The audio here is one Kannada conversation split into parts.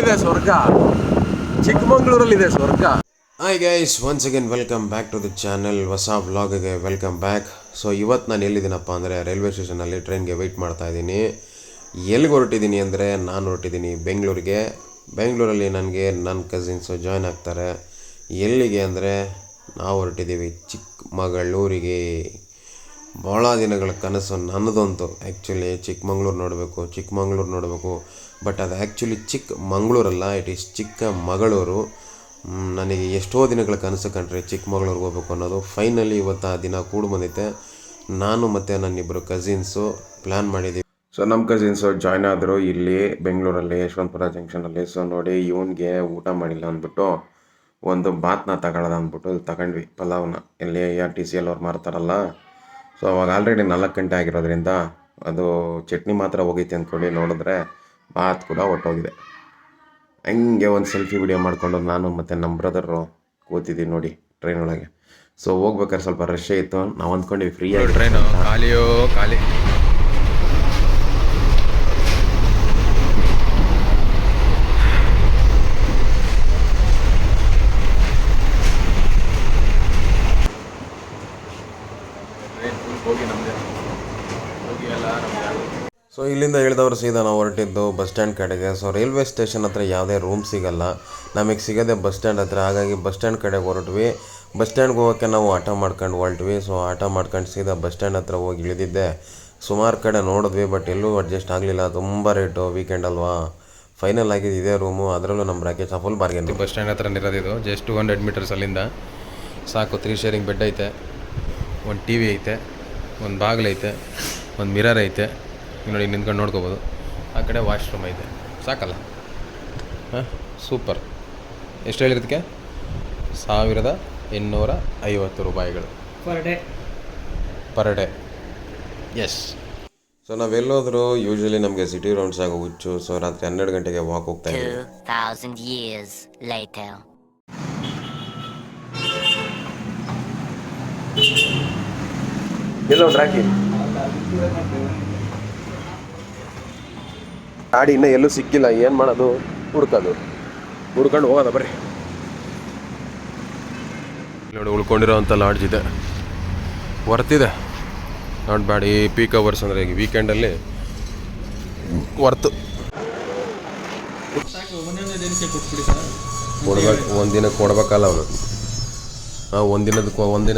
ಎಲ್ಲಿದೆ ಸ್ವರ್ಗ? ಚಿಕ್ಕಮಂಗ್ಳೂರಲ್ಲಿದೆ ಸ್ವರ್ಗ. Hi guys, once again welcome back to the channel. ಹೊಸ ವ್ಲಾಗ್ಗೆ ವೆಲ್ಕಮ್ ಬ್ಯಾಕ್. ಸೊ ಇವತ್ತು ನಾನು ಎಲ್ಲಿದ್ದೀನಪ್ಪ ಅಂದರೆ ರೈಲ್ವೆ ಸ್ಟೇಷನಲ್ಲಿ ಟ್ರೈನ್ಗೆ ವೆಯ್ಟ್ ಮಾಡ್ತಾ ಇದ್ದೀನಿ. ಎಲ್ಲಿಗೆ ಹೊರಟಿದ್ದೀನಿ ಅಂದರೆ ನಾನು ಹೊರಟಿದ್ದೀನಿ ಬೆಂಗಳೂರಿಗೆ. ಬೆಂಗಳೂರಲ್ಲಿ ನನಗೆ ನನ್ನ ಕಸಿನ್ಸು ಜಾಯ್ನ್ ಆಗ್ತಾರೆ. ಎಲ್ಲಿಗೆ ಅಂದರೆ ನಾವು ಹೊರಟಿದ್ದೀವಿ ಚಿಕ್ಕಮಗಳೂರಿಗೆ. ಭಾಳ ದಿನಗಳ ಕನಸು ನನ್ನದಂತೂ ಆ್ಯಕ್ಚುಲಿ ಚಿಕ್ಕಮಂಗ್ಳೂರು ನೋಡಬೇಕು. ಬಟ್ ಅದು ಆ್ಯಕ್ಚುಲಿ ಚಿಕ್ಕಮಂಗ್ಳೂರಲ್ಲ, ಇಟ್ ಈಸ್ ಚಿಕ್ಕಮಗಳೂರು. ನನಗೆ ಎಷ್ಟೋ ದಿನಗಳ ಕನಸು ಕಂಡ್ರೆ ಚಿಕ್ಕಮಗಳೂರಿಗೆ ಹೋಗ್ಬೇಕು ಅನ್ನೋದು. ಫೈನಲಿ ಇವತ್ತು ಆ ದಿನ ಕೂಡ ಬಂದೈತೆ. ನಾನು ಮತ್ತು ನನ್ನಿಬ್ಬರು ಕಸಿನ್ಸು ಪ್ಲ್ಯಾನ್ ಮಾಡಿದ್ದೀವಿ. ಸೊ ನಮ್ಮ ಕಸಿನ್ಸು ಜಾಯ್ನ್ ಆದರು ಇಲ್ಲಿ ಬೆಂಗಳೂರಲ್ಲಿ ಯಶವಂತಪುರ ಜಂಕ್ಷನಲ್ಲಿ. ಸೊ ನೋಡಿ, ಇವನಿಗೆ ಊಟ ಮಾಡಿಲ್ಲ ಅಂದ್ಬಿಟ್ಟು ಒಂದು ಬಾತ್ನ ತಗೊಳ್ಳೋದು ಅಂದ್ಬಿಟ್ಟು ಇಲ್ಲಿ ತಗೊಂಡ್ವಿ, ಪಲಾವ್ನ. ಇಲ್ಲಿ ARTCL ಅವ್ರು ಮಾರ್ತಾರಲ್ಲ. ಸೊ ಅವಾಗ ಆಲ್ರೆಡಿ 4 ಗಂಟೆ ಆಗಿರೋದ್ರಿಂದ ಅದು ಚಟ್ನಿ ಮಾತ್ರ ಹೋಗೈತೆ ಅಂದ್ಕೊಂಡು ನೋಡಿದ್ರೆ ಬಾತ್ ಕೂಡ ಹೊಟ್ಟೋಗಿದೆ. ಹಂಗೆ ಒಂದು ಸೆಲ್ಫಿ ವಿಡಿಯೋ ಮಾಡಿಕೊಂಡು ನಾನು ಮತ್ತು ನಮ್ಮ ಬ್ರದರು ಕೂತಿದ್ದೀವಿ ನೋಡಿ ಟ್ರೈನ್ ಒಳಗೆ. ಸೊ ಹೋಗ್ಬೇಕಾದ್ರೆ ಸ್ವಲ್ಪ ರಶ್ ಇತ್ತು. ನಾವು ಅಂದ್ಕೊಂಡ್ವಿ ಫ್ರೀ ಆಗಿ ಟ್ರೈನು ಖಾಲಿ. ಸೊ ಇಲ್ಲಿಂದ ಇಳಿದವರು ಸೀದಾ ನಾವು ಹೊರಟಿದ್ದು ಬಸ್ ಸ್ಟ್ಯಾಂಡ್ ಕಡೆಗೆ. ಸೊ ರೈಲ್ವೆ ಸ್ಟೇಷನ್ ಹತ್ರ ಯಾವುದೇ ರೂಮ್ ಸಿಗಲ್ಲ, ನಮಗೆ ಸಿಗೋದೆ ಬಸ್ ಸ್ಟ್ಯಾಂಡ್ ಹತ್ರ. ಹಾಗಾಗಿ ಬಸ್ ಸ್ಟ್ಯಾಂಡ್ ಕಡೆಗೆ ಹೊರಟ್ವಿ. ಬಸ್ ಸ್ಟ್ಯಾಂಡ್ಗೆ ಹೋಗೋಕ್ಕೆ ನಾವು ಆಟೋ ಮಾಡ್ಕೊಂಡು ಹೊರಟ್ವಿ. ಸೊ ಆಟೋ ಮಾಡ್ಕೊಂಡು ಸೀದಾ ಬಸ್ ಸ್ಟ್ಯಾಂಡ್ ಹತ್ರ ಹೋಗಿ ಇಳಿದಿದ್ದೆ. ಸುಮಾರು ಕಡೆ ನೋಡಿದ್ವಿ, ಬಟ್ ಎಲ್ಲೂ ಅಡ್ಜಸ್ಟ್ ಆಗಲಿಲ್ಲ. ತುಂಬ ರೇಟು, ವೀಕೆಂಡ್ ಅಲ್ವಾ. ಫೈನಲ್ ಆಗಿದೆ ಇದೇ ರೂಮು, ಅದರಲ್ಲೂ ನಮ್ಮ Rakesh full bargain. Bus stand ಹತ್ರ ಇರೋದಿದು ಜಸ್ಟ್ 200 ಮೀಟರ್ಸ್ ಅಲ್ಲಿಂದ ಸಾಕು. 3 ಶೇರಿಂಗ್ ಬೆಡ್ ಐತೆ, ಒಂದು TV ಐತೆ, ಒಂದು ಬಾಗಿಲು ಐತೆ, ಒಂದು ಮಿರರ್ ಐತೆ. ನೋಡಿ ನಿಂತ್ಕೊಂಡು ನೋಡ್ಕೋಬೋದು. ಆ ಕಡೆ ವಾಶ್ರೂಮ್ ಐತೆ. ಸಾಕಲ್ಲ? ಹಾಂ, ಸೂಪರ್. ಎಷ್ಟು ಹೇಳಿರೋದಕ್ಕೆ? 1850 ರೂಪಾಯಿಗಳು ಪರ್ ಡೇ. ಎಸ್. ಸೊ ನಾವೆಲ್ಲೋದ್ರು ಯೂಶ್ವಲಿ ನಮಗೆ ಸಿಟಿ ರೌಂಡ್ಸ್ ಆಗೋ ಹುಚ್ಚು. ಸೊ ರಾತ್ರಿ 12 ಗಂಟೆಗೆ ವಾಕ್ ಹೋಗ್ತಾ ಇದ್ದೀವಿ. 2000 years later. ಎಲ್ಲೋ ಟ್ರ್ಯಾಕಿ ಗಾಡಿ ಇನ್ನೂ ಎಲ್ಲೂ ಸಿಕ್ಕಿಲ್ಲ. ಏನು ಮಾಡೋದು? ಹುಡ್ಕೊಂಡು ಹೋಗೋದ ಬರ್ರಿ. ನೋಡಿ, ಉಳ್ಕೊಂಡಿರೋವಂಥ ಲಾಡ್ಜ್ ಇದೆ, ವರ್ತಿದೆ. Not bad. ಈ ಪೀಕ್ ಅವರ್ಸ್ ಅಂದರೆ ಈಗ ವೀಕೆಂಡಲ್ಲಿ ವರ್ತು. ಒಂದಿನಕ್ಕೆ ಕೊಡ್ಬೇಕಲ್ಲ ಅವನು. ಒಂದಿನಕ್ಕೆ ಕೊಡೋದೆ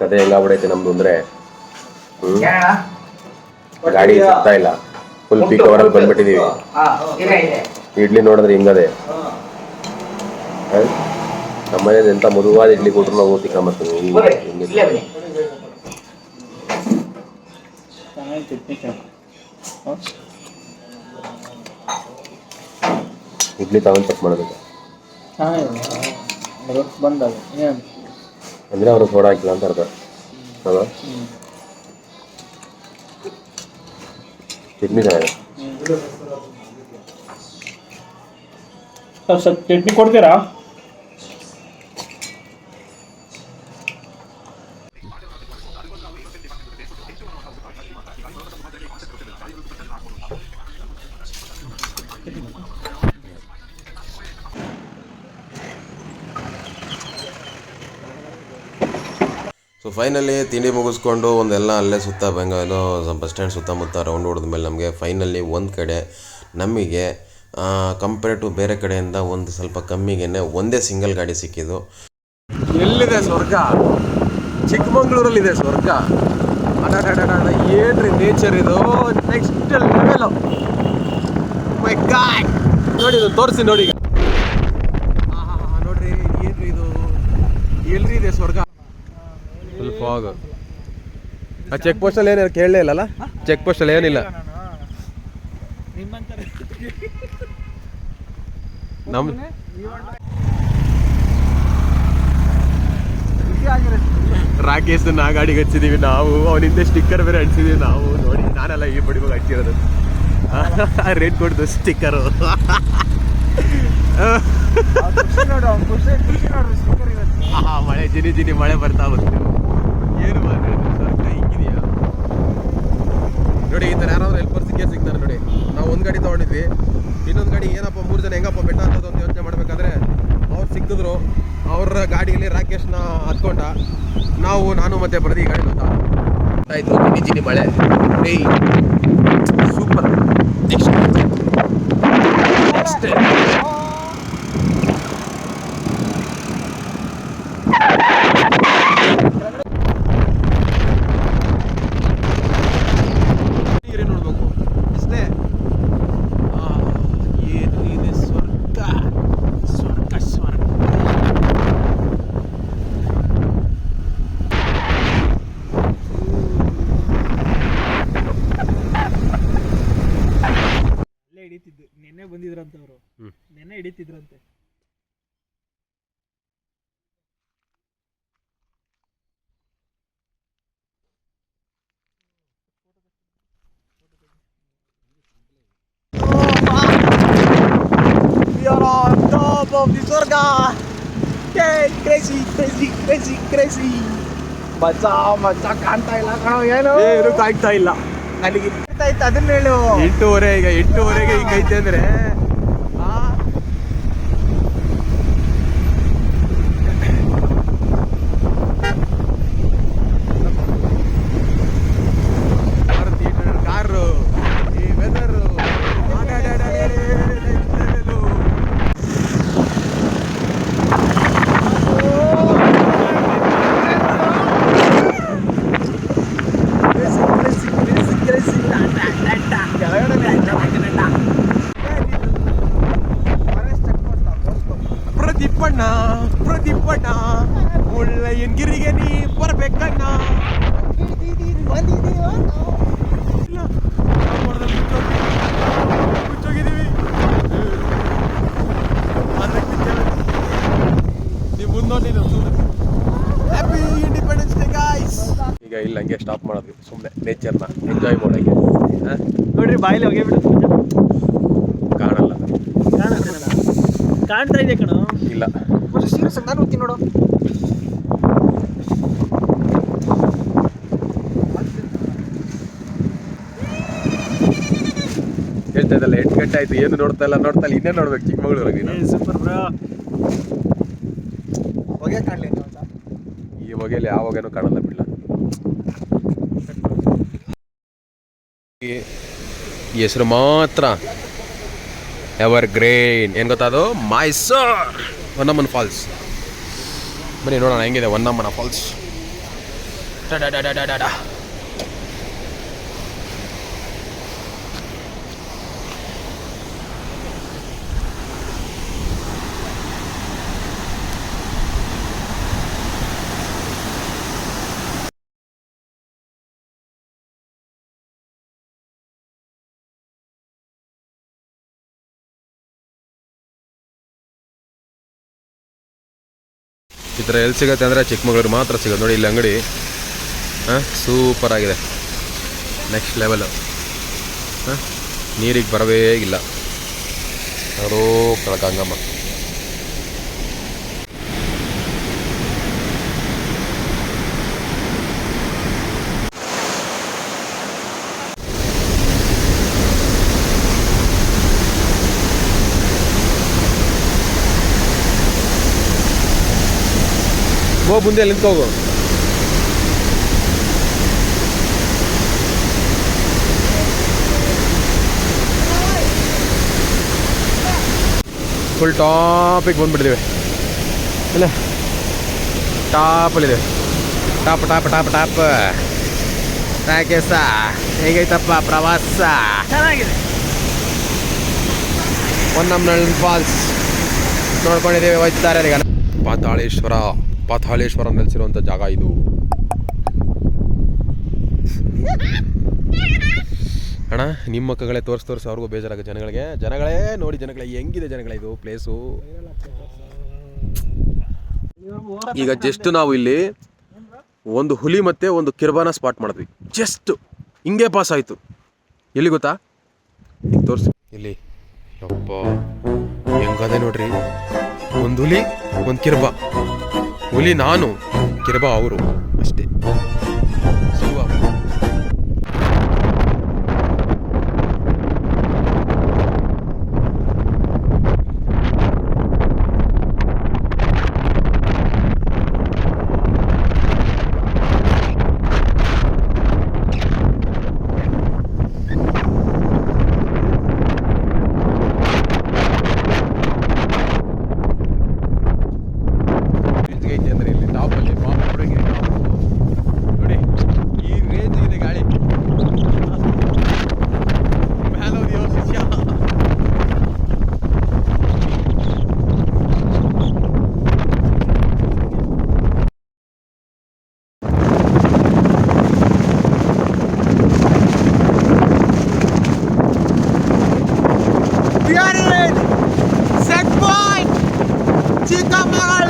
ಕತೆ ಹೆಂಗಾಗ್ಬಿಡೈತೆ ನಮ್ದು ಅಂದರೆ. ಗಾಡಿ ಸಿಗ್ತಾ ಇಲ್ಲ, ಫುಲ್ ಪೀಕ್ ಅವರಲ್ಲಿ ಬಂದ್ಬಿಟ್ಟಿದ್ದೀವಿ. ಇಡ್ಲಿ ನೋಡಿದ್ರೆ ಹಿಂಗದೆ. ನಮ್ಮನೇಲಿ ಎಂಥ ಮದುವಾದ ಇಡ್ಲಿ ಕೊಟ್ಟರು ನಾವು ತಿಕ್ಕೊಂಬರ್ತೀವಿ. ಇಡ್ಲಿ ತಗೊಂಡು ಚೆಕ್ ಮಾಡಬೇಕು ಅಂದರೆ ಅವರು ಸೋಡಾ ಹಾಕಿಲ್ಲ ಅಂತ ಅರ್ಥ ಅಲ್ಲ. ಚಟ್ನಿ ಚಟ್ನಿ ಕೊಡ್ತೀರಾ? ಸೊ ಫೈನಲಿ ತಿಂಡಿ ಮುಗಿಸ್ಕೊಂಡು ಒಂದೆಲ್ಲ ಅಲ್ಲೇ ಸುತ್ತ ಬೆಂಗಳೂರು ಬಸ್ ಸ್ಟ್ಯಾಂಡ್ ಸುತ್ತಮುತ್ತ ರೌಂಡ್ ಹೊಡೆದ ಮೇಲೆ ನಮಗೆ ಫೈನಲಿ ಒಂದು ಕಡೆ ನಮಗೆ ಕಂಪೇರ್ ಟು ಬೇರೆ ಕಡೆಯಿಂದ ಒಂದು ಸ್ವಲ್ಪ ಕಮ್ಮಿಗೆ ಒಂದೇ ಸಿಂಗಲ್ ಗಾಡಿ ಸಿಕ್ಕಿದ್ದು. ಎಲ್ಲಿದೆ ಸ್ವರ್ಗ? ಚಿಕ್ಕಮಂಗ್ಳೂರಲ್ಲಿದೆ ಸ್ವರ್ಗ. ಏನ್ರಿ ನೇಚರ್ ಇದು, ನೆಕ್ಸ್ಟ್ ಲೆವೆಲ್. ಮೈ ಗಾಡ್, ನೋಡಿ ಇದು ತೋರಿಸಿ ನೋಡಿ. ನೋಡ್ರಿ ಏನ್ರಿ ಇದು, ಎಲ್ರಿ ಇದೆ ಸ್ವರ್ಗ? Full fog. ಆ ಚೆಕ್ ಪೋಸ್ಟಲ್ಲಿ ಏನಿಲ್ಲ, ಕೇಳಲೇ ಇಲ್ಲಲ್ಲ? ಚೆಕ್ ಪೋಸ್ಟಲ್ಲಿ ಏನಿಲ್ಲ. ನಮ್ಮ ರಾಕೇಶ್ ನಾ ಗಾಡಿಗೆ ಹಚ್ಚಿದೀವಿ ನಾವು, ಅವನಿಂದ ಸ್ಟಿಕ್ಕರ್ ಬೇರೆ ಹಚ್ಚಿದೀವಿ ನಾವು. ನೋಡಿ, ನಾನೆಲ್ಲ ಈ ಬಡಿವಾಗ ಹಚ್ಚಿರೋದು ರೇಟ್ ಕೊಡ್ದು ಸ್ಟಿಕ್ಕರು. ಮಳೆ ಜಿನಿ ಮಳೆ ಬರ್ತಾ ಬಂತು. ಏನು ಸ್ವಲ್ಪ ಹಿಂಗಿದೆಯಾ ನೋಡಿ. ಈ ಥರ ಯಾರಾದ್ರೂ ಹೆಲ್ಪರ್ ಸಿಗ್ತಾರೆ ನೋಡಿ. ನಾವು ಒಂದು ಗಾಡಿ ತೊಗೊಂಡಿದ್ವಿ, ಇನ್ನೊಂದು ಗಾಡಿ ಏನಪ್ಪ 3 ಜನ ಹೆಂಗಪ್ಪ ಬೆಟ್ಟ ಹತ್ತೋದು ಅಂತ ಯೋಚನೆ ಮಾಡಬೇಕಾದ್ರೆ ಅವ್ರು ಸಿಕ್ಕಿದ್ರು. ಅವ್ರ ಗಾಡಿಯಲ್ಲಿ ರಾಕೇಶ್ನ ಹತ್ಕೊಂಡ, ನಾನು ಮತ್ತೆ ಪ್ರದಿ ಗಾಡಿ ಆಯಿತು. ಜಿನಿ ಮಳೆ ಸೂಪರ್. ಅಷ್ಟೇ ನೋಡ್ಬೇಕು ಅಷ್ಟೇ. ಏನು ಇದೆ ಸ್ವರ್ಗ ಸ್ವರ್ಗ ಸ್ವರ್ಗ. ಹಿಡಿತಿದ್ದು ನೆನ್ನೆ ಬಂದಿದ್ರಂತೆ ಅವರು. ನೆನ್ನೆ ಹಿಡಿತಿದ್ರಂತೆ. We are on top of the Swarga. Yay, crazy, crazy, crazy, crazy. ಮಚ್ಚ ಕಾಣ್ತಾ ಇಲ್ಲ ಕಣೋ, ಏನು ಕಾಣ್ತಾ ಇಲ್ಲ ನನಗೆ. ಅದನ್ನ ಹೇಳು. 8:30 ಈಗ 8:30ಗೆ ಹಿಂಗೈತೆ ಅಂದ್ರೆ ಕಾರು ಈ ವೆದರು ಪ್ರದೀಪಣ್ಣ ಮುಳ್ಳಯ್ಯನಗಿರಿಗೆ ನೀ ಬರ್ಬೇಕಣ್ಣ. ಮುಚ್ಚೋಗಿದ್ದೀವಿ ನೀವು ಮುಂದೋಡಿ. Happy independence day guys. ಈಗ ಇಲ್ಲ ಹಂಗೆ ಸ್ಟಾಪ್ ಮಾಡೋದು, ಸುಮ್ಮನೆ ನೇಚರ್ನ ಎಂಜಾಯ್ ಮಾಡೋಕ್ಕೆ. ನೋಡ್ರಿ ಬಾಯಿಲಿ ಹೋಗೇ ಬಿಡು. ಕಾಣಲ್ಲ, ಕಾಣ್ತಾ ಇದೆ ಕಣೋ. ಇಲ್ಲ ಸೀರಿಯಸ್ ನಾನು ಹೋಗ್ತೀನಿ ನೋಡು. ಹೇಳ್ತಾ ಇದ್ದಲ್ಲ 8 ಗಂಟೆ ಆಯ್ತು, ಏನು ನೋಡ್ತಾ ಇಲ್ಲ ಇನ್ನೇ ನೋಡ್ಬೇಕು ಚಿಕ್ಕಮಗಳೂರಿಗೆ. Super bro. ಹೊಗೆ ಕಾಣಲಿ ಈ ಹೊಗೆಯಲ್ಲಿ ಯಾವ ಹೊಗೆನೂ ಕಾಣಲ್ಲ ಬಿಡ್ಲ. ಈ ಹೆಸರು ಮಾತ್ರ ಎವರ್ ಗ್ರೇನ್. ಏನು ಗೊತ್ತಾ ಅದು? ಮೈಸೂರ್ ಹೊನ್ನಮ್ಮನ ಫಾಲ್ಸ್. ಬನ್ನಿ ನೋಡೋಣ ಹೆಂಗಿದೆ ಹೊನ್ನಮ್ಮನ ಫಾಲ್ಸ್. ಈ ಥರ ಎಲ್ಲಿ ಸಿಗುತ್ತೆ ಅಂದರೆ ಚಿಕ್ಕಮಗಳೂರು ಮಾತ್ರ ಸಿಗೋದು. ನೋಡಿ ಇಲ್ಲಿ ಅಂಗಡಿ ಸೂಪರ್ ಆಗಿದೆ, ನೆಕ್ಸ್ಟ್ ಲೆವೆಲು. ನೀರಿಗೆ ಬರವೇ ಇಲ್ಲ. ಯಾರೋ ಕಳಕಂಗಮ್ಮ. ಮುಂದೆ ನಿಂತ್ಕೋಗು. ಫುಲ್ ಟಾಪಿಗೆ ಬಂದ್ಬಿಟ್ಟಿದ್ದೀವಿ. ಇಲ್ಲ ಟಾಪಲ್ಲಿದೆ. Top top top top. Rakesh ಹೇಗೈತಪ್ಪ ಪ್ರವಾಸ? ಚೆನ್ನಾಗಿದೆ. ಹೊನ್ನಮ್ಮನ ಫಾಲ್ಸ್ ನೋಡ್ಕೊಂಡಿದ್ದೀವಿ. ಹೋಗ್ತಾರೆ ಈಗ ಪಾತಾಳೇಶ್ವರ ನೆಲೆಸಿರುವಂಥ ಜಾಗ ಇದು. ಅಣ್ಣ ನಿಮ್ಮ ಮಕ್ಕಳೇ ತೋರಿಸಿ ಅವ್ರಿಗೂ ಬೇಜಾರಾಗ ಜನಗಳೇ ನೋಡಿ ಹೆಂಗಿದೆ ಜನಗಳೇ ಇದು ಪ್ಲೇಸು. ಈಗ ಜಸ್ಟ್ ನಾವು ಇಲ್ಲಿ ಒಂದು ಹುಲಿ ಮತ್ತೆ ಒಂದು ಕಿರ್ಬಾನ ಸ್ಪಾಟ್ ಮಾಡಿದ್ವಿ. ಜಸ್ಟ್ ಹಿಂಗೆ ಪಾಸ್ ಆಯಿತು. ಎಲ್ಲಿ ಗೊತ್ತಾ? ಈಗ ತೋರಿಸಿ ಇಲ್ಲಿ. ಯಪ್ಪ ಹೆಂಗದೆ ನೋಡ್ರಿ. ಒಂದು ಹುಲಿ ಒಂದು ಕಿರ್ಬಾ. ಹುಲಿ ನಾನು, ಕಿರ್ಬಾ ಅವರು, ಅಷ್ಟೇ. Set point Chikkamagaluru.